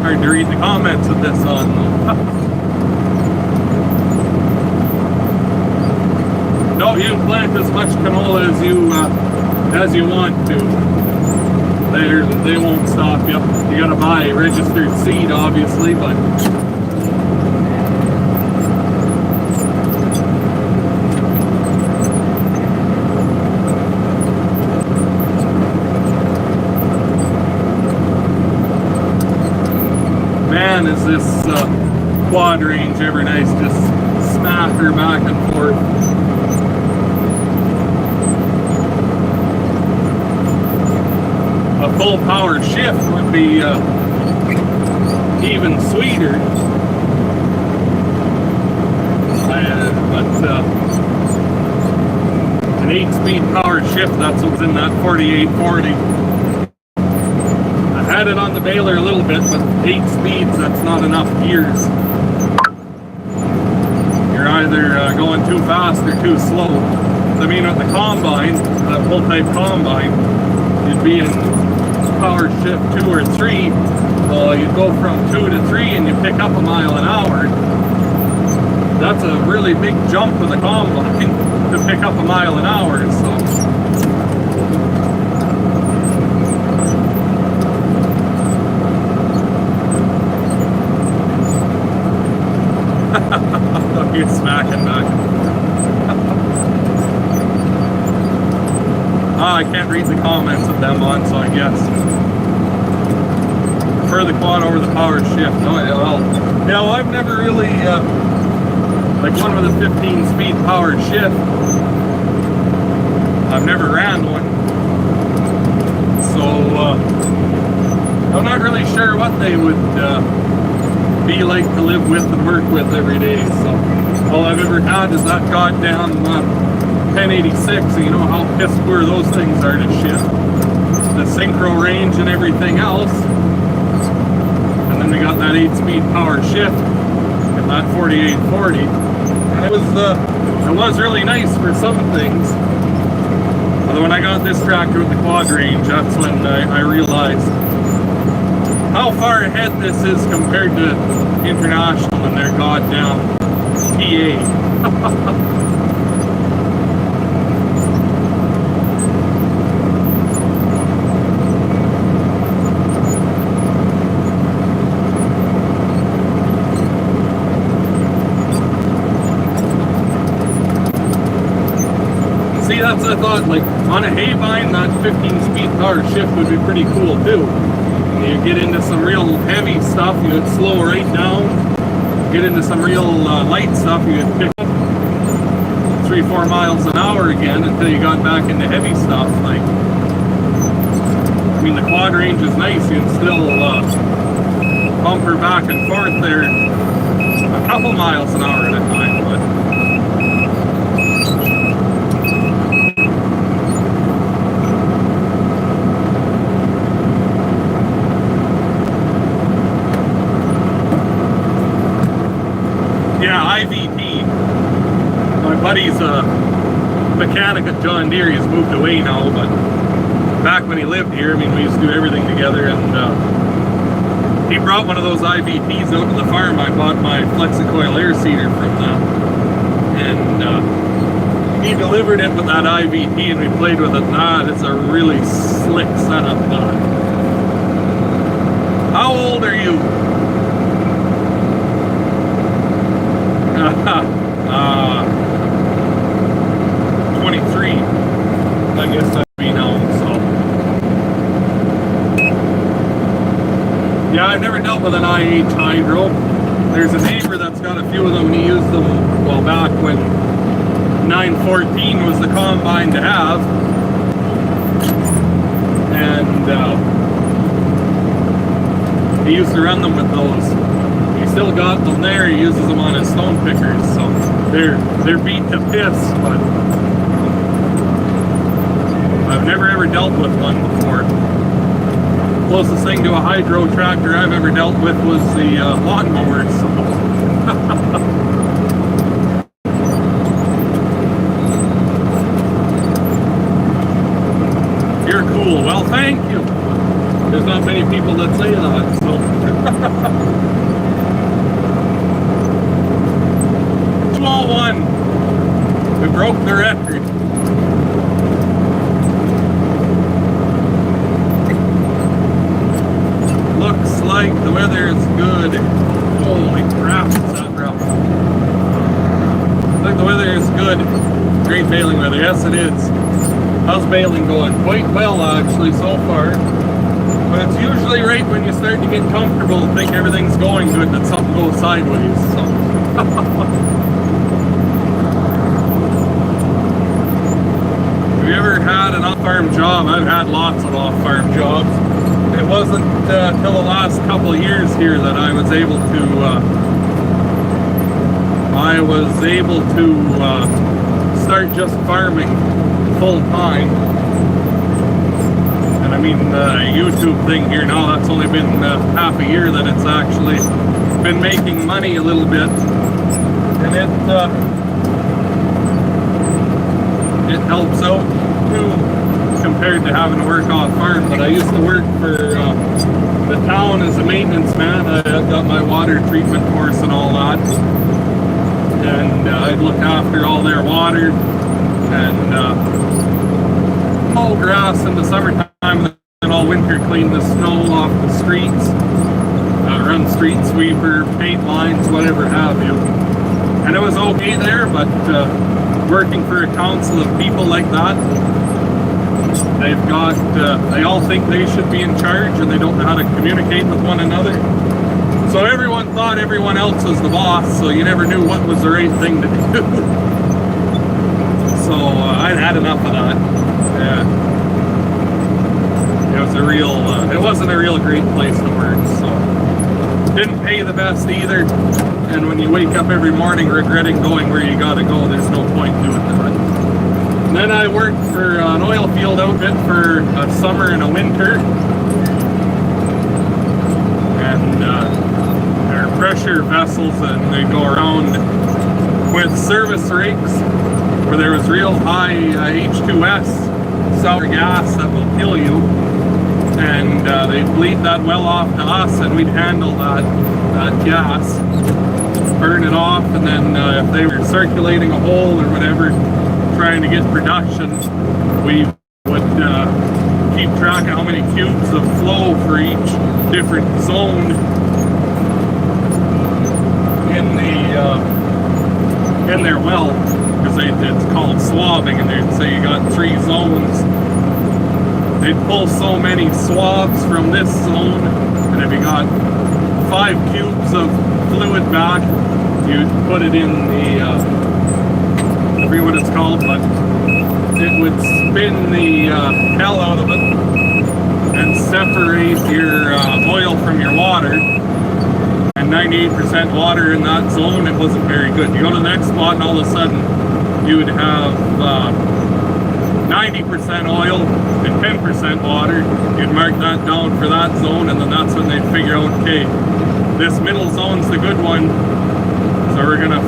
Hard to read the comments with this on though. No, you can plant as much canola as you want to. They won't stop you. You gotta buy registered seed, obviously, but man, is this quad range ever nice, just smack her back and forth. A full power shift would be even sweeter, but an 8-speed power shift, that's what's in that 4840. I had it on the baler a little bit, but 8 speeds, that's not enough gears. You're either going too fast or too slow. I mean, with the combine, that full-type combine, you'd be in power shift 2 or 3. Well, you go from 2 to 3 and you pick up a mile an hour. That's a really big jump with the combine to pick up a mile an hour. So. You're smacking back. I can't read the comments of them on, so I guess. Prefer the quad over the power shift. Well, I've never really, like one with a 15-speed power shift, I've never ran one. So, I'm not really sure what they would be like to live with and work with every day. So, all I've ever had is that goddamn 1086, so you know how piss poor those things are to shift. The synchro range and everything else. And then we got that 8-speed power shift and that 4840. And it was really nice for some things. Although when I got this tractor with the quad range, that's when I realized how far ahead this is compared to International and their goddamn PA. See, that's I thought, like, on a haybine, that 15-speed power shift would be pretty cool, too. You get into some real heavy stuff, you would slow right down. Get into some real light stuff, you would pick up 3-4 miles an hour again until you got back into heavy stuff. Like, I mean, the quad range is nice. You can still bumper back and forth there a couple miles an hour at a time, but yeah, IVT. My buddy's a mechanic at John Deere. He's moved away now, but back when he lived here, I mean, we used to do everything together, and he brought one of those IVTs out to the farm. I bought my Flexicoil air seeder from them, and he delivered it with that IVT, and we played with it. It's a really slick setup. How old are you? 23. I guess that'd be now. So yeah, I've never dealt with an IH hydro. There's a neighbor that's got a few of them, and he used them well back when 914 was the combine to have, and he used to run them with those. He still got them there. He uses them on his stone pickers, so they're beat to piss, but I've never ever dealt with one before. Closest thing to a hydro tractor I've ever dealt with was the lawnmower. So. You're cool. Well, thank you. There's not many people that say that, so. 201. We broke the record. Looks like the weather is good. Holy crap, is that rough. Looks like the weather is good. Great baling weather. Yes, it is. How's baling going? Quite well, actually, so far. But it's usually right when you start to get comfortable and think everything's going good that something goes sideways. So. Have you ever had an off-farm job? I've had lots of off-farm jobs. It wasn't till the last couple of years here that I was able to start just farming full time. And I mean, the YouTube thing here now, that's only been half a year that it's actually been making money a little bit, and it helps out too, compared to having to work off farm. But I used to work for the town as a maintenance man. I got my water treatment course and all that, and I'd look after all their water and mow grass in the summertime, and all winter clean the snow off the streets, run street sweeper, paint lines, whatever have you. And it was okay there, but working for a council of people like that, they've got, they all think they should be in charge, and they don't know how to communicate with one another. So everyone thought everyone else was the boss, so you never knew what was the right thing to do. So I'd had enough of that. Yeah. It wasn't a real great place to work, so. Didn't pay the best either, and when you wake up every morning regretting going where you gotta go, there's no point doing that. And then I worked for an oil field outfit for a summer and a winter, and they're pressure vessels, and they go around with service rigs where there was real high H2S, sour gas that will kill you, and they'd bleed that well off to us, and we'd handle that gas, burn it off, and then if they were circulating a hole or whatever, trying to get production, we would keep track of how many cubes of flow for each different zone in their well, because it's called swabbing, and they'd say you got 3 zones. They'd pull so many swabs from this zone, and if you got 5 cubes of fluid back, you'd put it in the I forget what it's called, but it would spin the hell out of it, and separate your oil from your water. And 98% water in that zone, it wasn't very good. You go to the next spot and all of a sudden you would have 90% oil and 10% water. You'd mark that down for that zone, and then that's when they'd figure out, okay, this middle zone's the good one, so we're gonna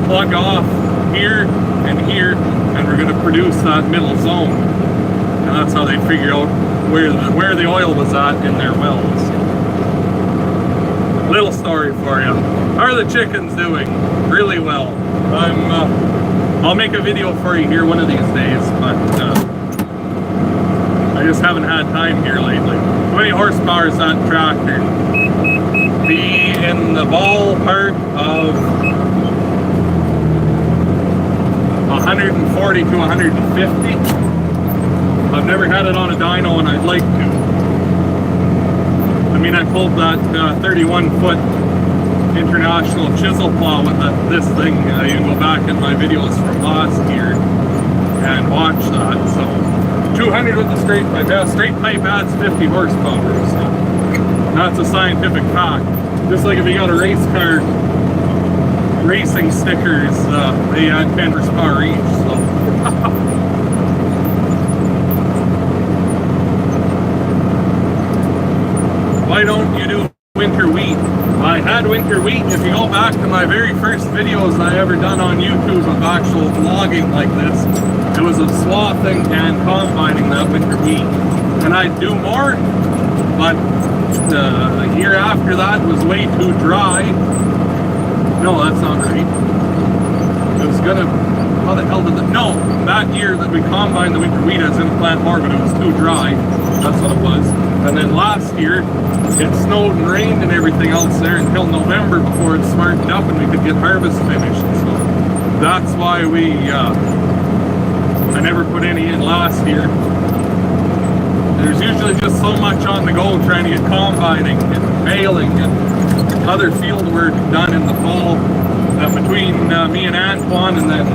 plug off here and here, and we're gonna produce that middle zone. And that's how they figure out where the oil was at in their wells. Little story for you. How are the chickens doing? Really well. I'll make a video for you here one of these days, but I just haven't had time here lately. How many horsepower is that tractor? Be in the ballpark of 140 to 150. I've never had it on a dyno, and I'd like to. I mean, I pulled that 31-foot international chisel plow with this thing. You can go back in my videos from last year and watch that. So 200 with the straight pipe. Yeah, straight pipe adds 50 horsepower. So that's a scientific fact. Just like if you got a race car, racing stickers, they add 10 horsepower each. So why don't you do winter wheat? I had winter wheat. If you go back to my very first videos I ever done on YouTube of actual vlogging like this, it was of swathing and combining that winter wheat. And I'd do more, but the year after that was way too dry. No, that's not right. It was gonna, how the hell did it, no, that year that we combined the winter wheat, I was gonna plant more, but it was too dry. That's what it was. And then last year, it snowed and rained and everything else there until November before it smartened up and we could get harvest finished. So that's why I never put any in last year. There's usually just so much on the go trying to get combining and baling and other field work done in the fall that between me and Antoine and then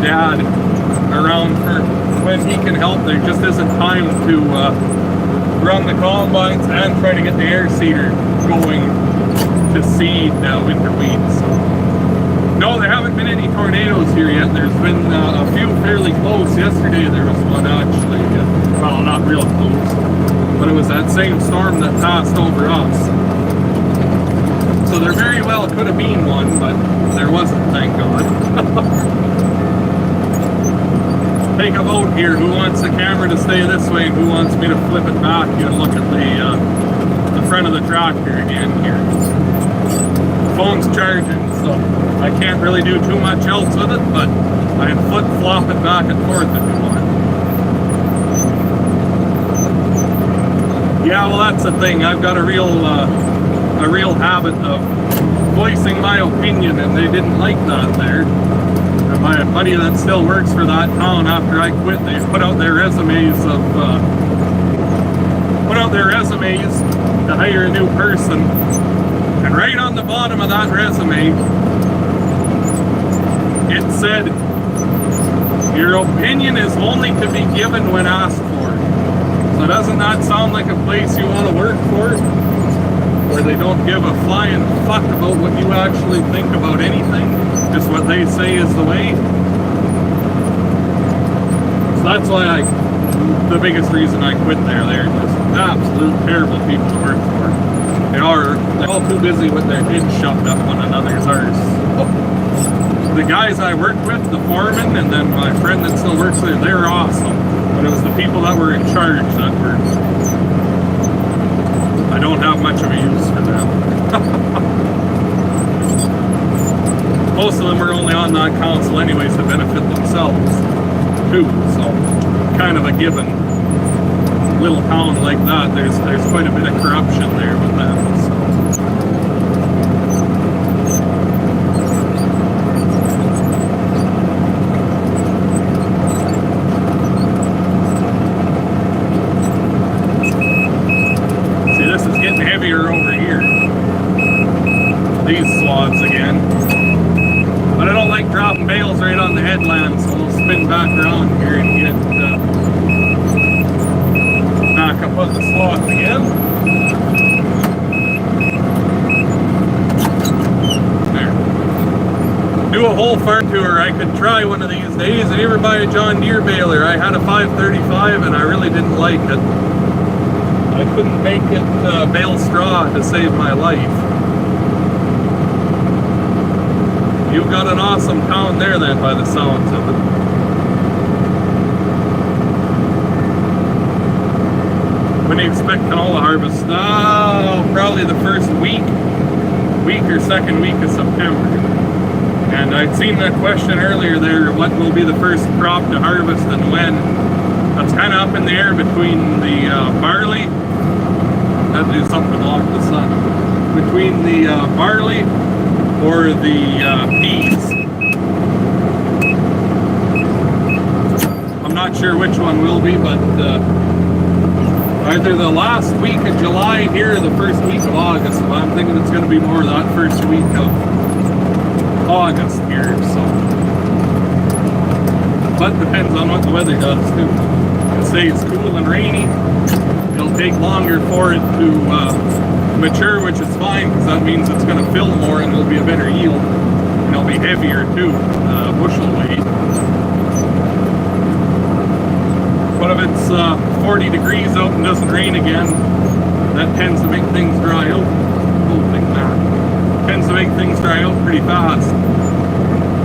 Dad around for when he can help, there just isn't time to run the combines and try to get the air seeder going to seed winter wheat. So, no, there haven't been any tornadoes here yet. There's been a few fairly close. Yesterday there was one actually, well, not real close, but it was that same storm that passed over us. So there very well could have been one, but there wasn't, thank God. Take a vote here. Who wants the camera to stay this way and who wants me to flip it back and look at the front of the tractor again here. The phone's charging, so I can't really do too much else with it, but I can flip-flop it back and forth if you want. Yeah, well, that's the thing. I've got a real habit of voicing my opinion, and they didn't like that there. My buddy that still works for that town after I quit, they put out their resumes to hire a new person, and right on the bottom of that resume it said, your opinion is only to be given when asked for. So doesn't that sound like a place you want to work for, where they don't give a flying fuck about what you actually think about anything? Just what they say is the way. So that's why the biggest reason I quit there. They're just absolute terrible people to work for. They're all too busy with their heads shoved up one another's arse. The guys I worked with, the foreman, and then my friend that still works there, they're awesome. But it was the people that were in charge that were, I don't have much of a use for them. Most of them are only on that council anyways to benefit themselves too, so kind of a given. Little town like that, there's quite a bit of corruption there with them. So. See, this is getting heavier over here. These swaths again. But I don't like dropping bales right on the headland, so we'll spin back around here and get back up on the slots again. There. Do a whole farm tour. I could try one of these days. Did you ever buy a John Deere baler? I had a 535 and I really didn't like it. I couldn't make it bale straw to save my life. You've got an awesome town there then by the sounds of it. When do you expect canola harvest? Oh, probably the first week or second week of September. And I'd seen that question earlier there, what will be the first crop to harvest and when? That's kind of up in the air between the barley. I had to do something to block the sun. Between the barley or the peas. I'm not sure which one will be, but either the last week of July here or the first week of August. But I'm thinking it's going to be more that first week of August here. So, but depends on what the weather does too. It stays cool and rainy. It'll take longer for it to mature, which is fine because that means it's going to fill more and it'll be a better yield. And it'll be heavier too, bushel weight. But if it's 40 degrees out and doesn't rain again, that tends to make things dry out. Holy man. Tends to make things dry out pretty fast.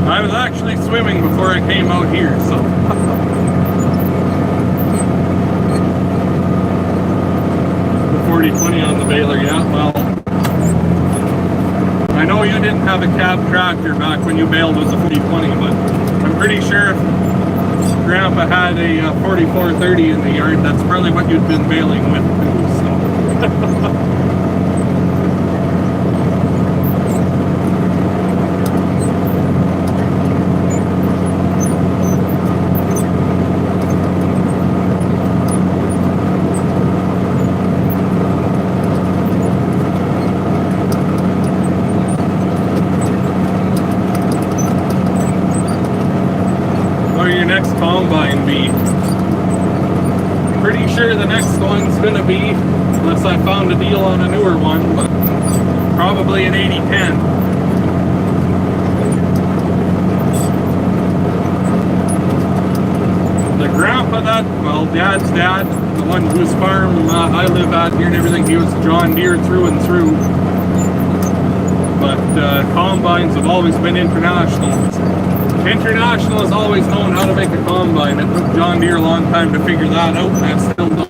I was actually swimming before I came out here, so. The 4020 on the baler, yeah, well. I know you didn't have a cab tractor back when you baled with the 4020, but I'm pretty sure if Grandpa had a 4430 in the yard, that's probably what you'd been baling with too, so. Combine be? Pretty sure the next one's gonna be, unless I found a deal on a newer one, but probably an 8010. The grandpa that, well, Dad's dad, the one whose farm I live at here and everything, he was John Deere through and through. But combines have always been international. International has always known how to make a combine. It took John Deere a long time to figure that out, and I still don't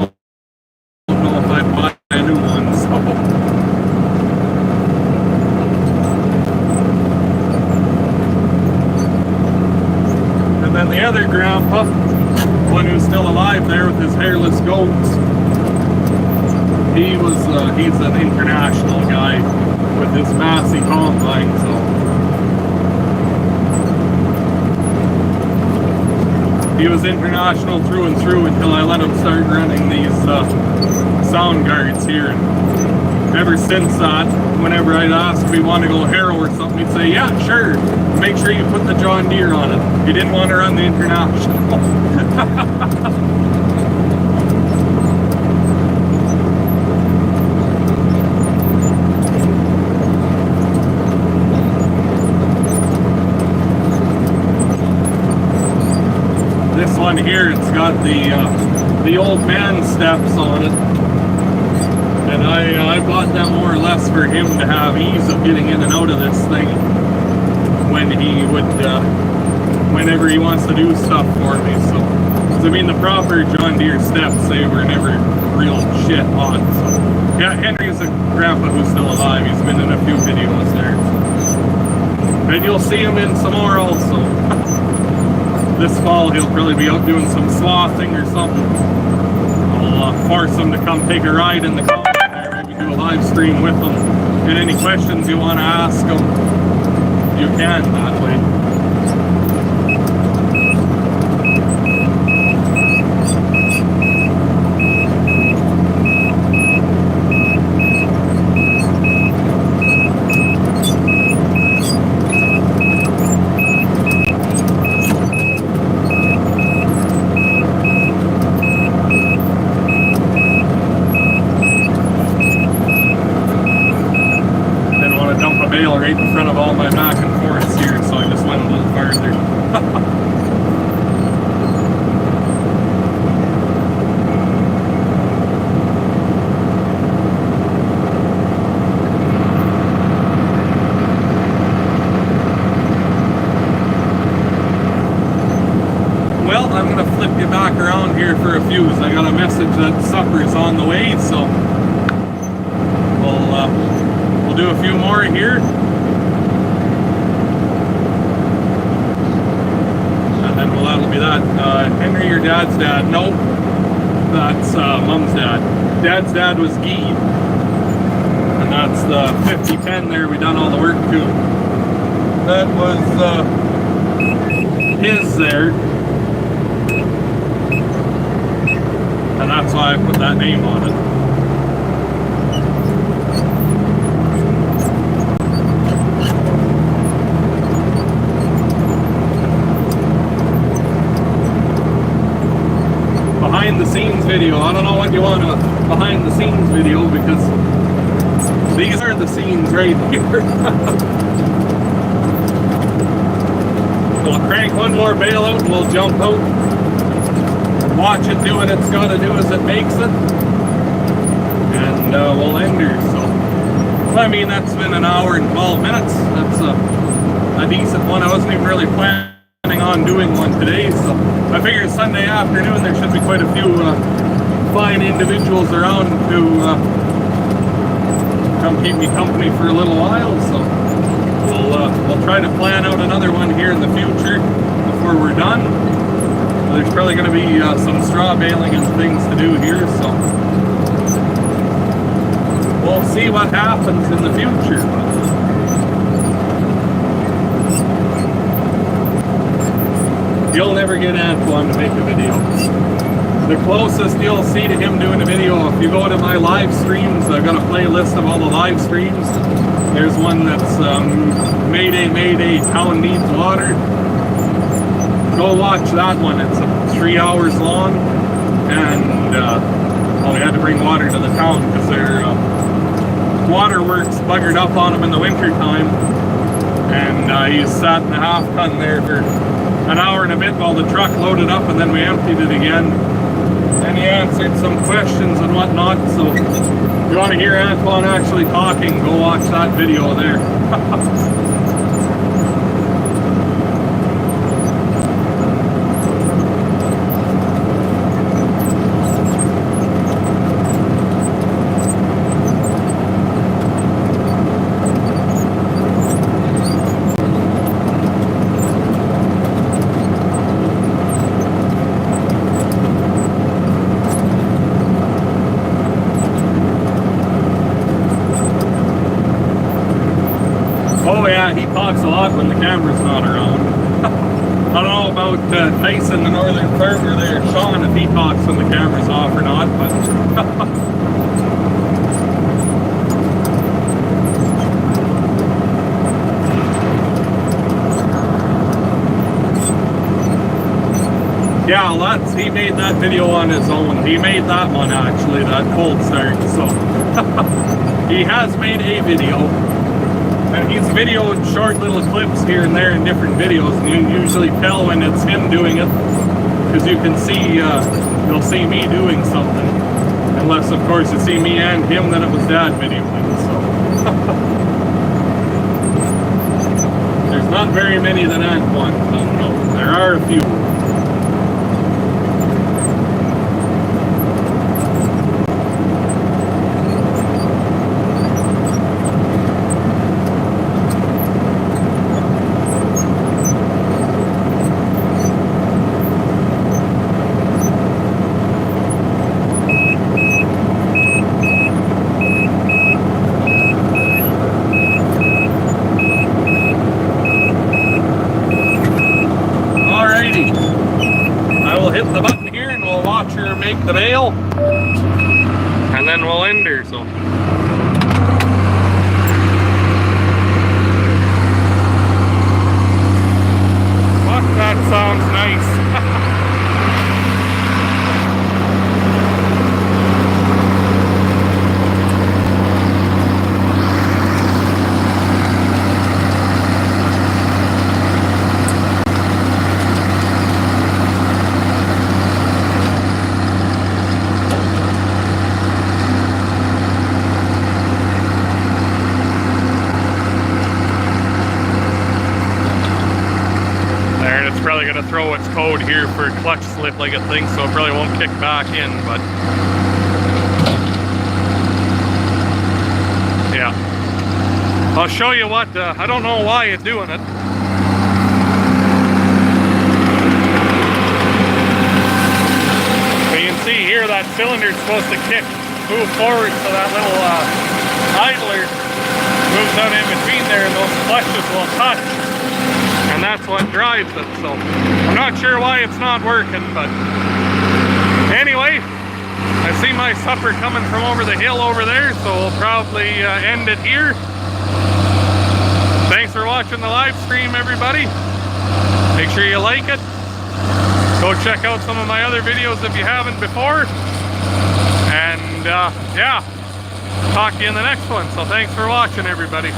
know if I'd buy a new one. So. And then the other grandpa, one who's still alive there with his hairless goats, he's an international guy with his Massey combine. So. He was international through and through until I let him start running these sound guards here. And ever since that, whenever I'd ask if he wanted to go Harrow or something, he'd say, yeah, sure. Make sure you put the John Deere on it. He didn't want to run the international. This one here, it's got the old man steps on it, and I bought them more or less for him to have ease of getting in and out of this thing when he would, whenever he wants to do stuff for me. So, 'cause I mean, the proper John Deere steps, they were never real shit on. So, yeah, Henry's a grandpa who's still alive. He's been in a few videos there, and you'll see him in some more also. This fall he'll probably be out doing some swathing or something. I'll force him to come take a ride in the combine there, maybe do a live stream with him. And any questions you want to ask him, you can that way. I'm gonna flip you back around here for a few. I got a message that supper's on the way, so we'll do a few more here. And then that'll be that. Henry, your dad's dad? Nope. That's Mom's dad. Dad's dad was Guy. And that's the 5010 there we done all the work to. That was his there. And that's why I put that name on it. Behind the scenes video. I don't know what you want a behind the scenes video, because these are the scenes right here. We'll crank one more bale out and we'll jump out. Watch it do what it's got to do as it makes it. And we'll end here. So, I mean, that's been an hour and 12 minutes. That's a decent one. I wasn't even really planning on doing one today. So, I figured Sunday afternoon there should be quite a few fine individuals around to come keep me company for a little while. So, we'll try to plan out another one here in the future before we're done. There's probably going to be some straw baling and things to do here, so we'll see what happens in the future. You'll never get Antoine to make a video. The closest you'll see to him doing a video, if you go to my live streams, I've got a playlist of all the live streams. There's one that's Mayday, Mayday, Town Needs Water. Go watch that one. It's 3 hours long, and we had to bring water to the town because their waterworks buggered up on him in the winter time, and he sat in a half ton there for an hour and a bit while the truck loaded up, and then we emptied it again. And he answered some questions and whatnot. So if you want to hear Antoine actually talking, go watch that video there. He talks a lot when the camera's not around. I don't know about Tyson, the northern farmer there, Sean, if he talks when the camera's off or not, but yeah, he made that video on his own. He made that one actually, that cold start, so he has made a video. And he's videoed short little clips here and there in different videos, and you usually tell when it's him doing it, because you can see, you'll see me doing something. Unless, of course, you see me and him, then it was Dad videoing, so. There's not very many that Antoine doesn't know. There are a few. The bale, and then we'll end her. So fuck, that sounds nice. probably gonna throw its code here for clutch slip like it thinks, so it probably won't kick back in, but yeah. I'll show you what, I don't know why it's doing it. But you can see here that cylinder's supposed to move forward, so that little idler moves out in between there and those clutches will touch. And that's what drives it, so I'm not sure why it's not working, but anyway, I see my supper coming from over the hill over there, so we'll probably end it here. Thanks for watching the live stream, everybody. Make sure you like it. Go check out some of my other videos if you haven't before. And yeah, talk to you in the next one. So thanks for watching, everybody.